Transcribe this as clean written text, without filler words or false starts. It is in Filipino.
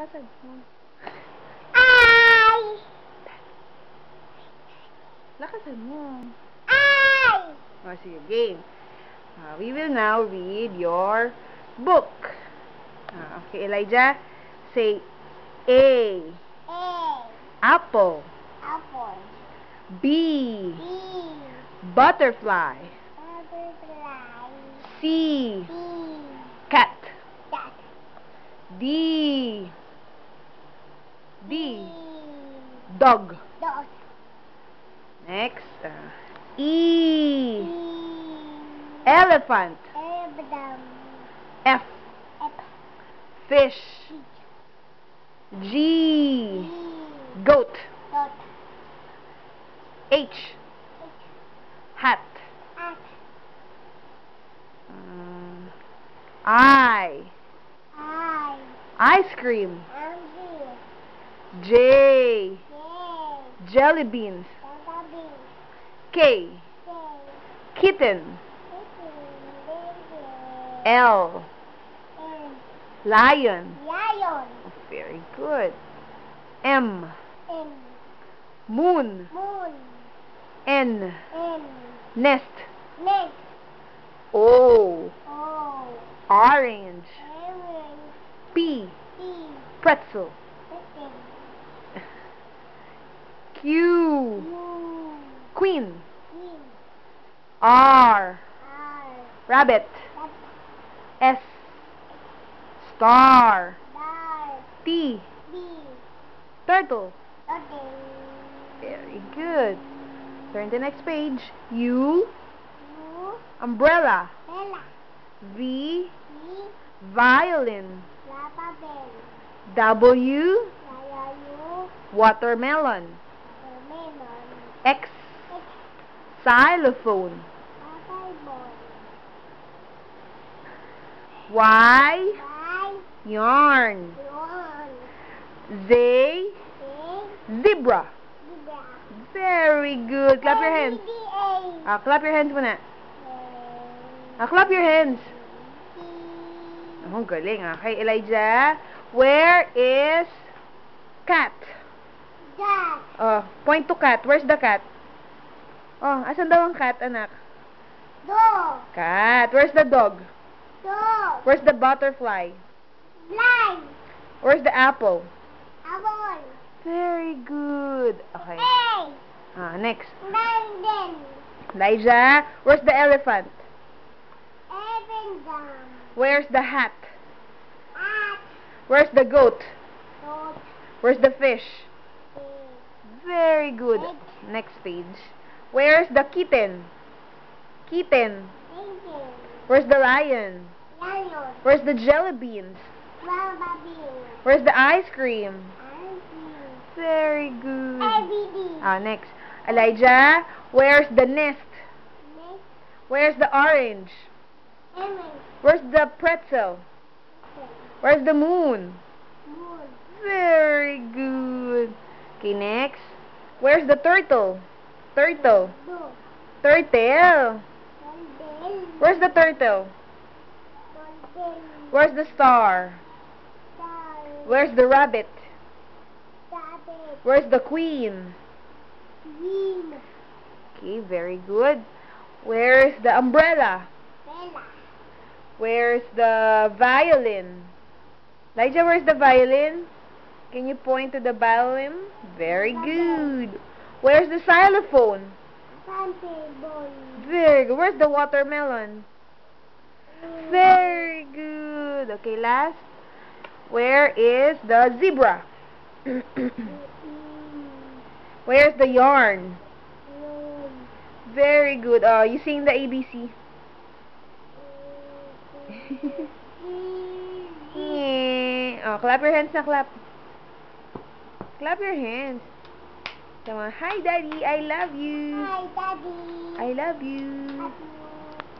Lakasan mo. Ay! Lakasan mo. Ay! O, sige, game. We will now read your book. Okay, Elijah, say A. A. Apple. Apple. B. B. Butterfly. Butterfly. C. C. Cat. Cat. D. D. Dog. Dog. Next, E. E. Elephant. Elephant. F. F. Fish. G. G. Goat. Dot. H. Hat. At. I. I. Ice cream. Andrew. J. J. Jelly beans. Baby. K. K. Kitten. Baby. L. N. Lion. Lion. Very good. M. N. Moon. Moon. N. N. Nest. Neck. O. O. Orange. Orange. P. P. Pretzel. Chicken. Q. U. Queen. Queen. R. R. Rabbit. Rat. S. Star. Dar. T. B. Turtle. Turtle. Very good. Turn to the next page. U. U. Umbrella. Bella. V. V. Violin. Lapa bell. W. Layayu. Watermelon. Watermelon. X. X. Xylophone. Papay ball. Y. Y. Yarn. Yon. Z. A. Zebra. Zebra. Very good. Clap your hands. A. Clap your hands muna. Clap your hands. Oh, galing. Okay, Elijah. Where is cat? Cat. Point to cat. Where's the cat? Asan daw ang cat, anak? Dog. Cat. Where's the dog? Dog. Where's the butterfly? Blind. Where's the apple? Apple. Very good. Okay. A. Next. London. Elijah, where's the elephant? Evendom. Where's the hat? At. Where's the goat? Dot. Where's the fish? A. Very good. Next page. Where's the kitten? Kitten. Lincoln. Where's the lion? Lion. Where's the jelly beans? Baby. Where's the ice cream? Auntie. Very good. ABD. Next. Elijah, where's the nest? Next. Where's the orange? Lemon. Where's the pretzel? Where's the moon? Moon. Very good. Okay, next. Where's the turtle? Turtle. Dog. Turtle. London. Where's the turtle? London. Where's the star? Star. Where's the rabbit? Rabbit. Where's the queen? Green. Okay, very good. Where's the umbrella? Bella. Where's the violin? Elijah, where's the violin? Can you point to the violin? Very good. Where's the xylophone? Asante boy. Very good. Where's the watermelon? Very good. Okay, last. Where is the zebra? Where's the yarn? Very good. You sing the ABC. Clap your hands na clap. Clap your hands. Come on. Hi, Daddy. I love you. Hi, Daddy. I love you. Love you.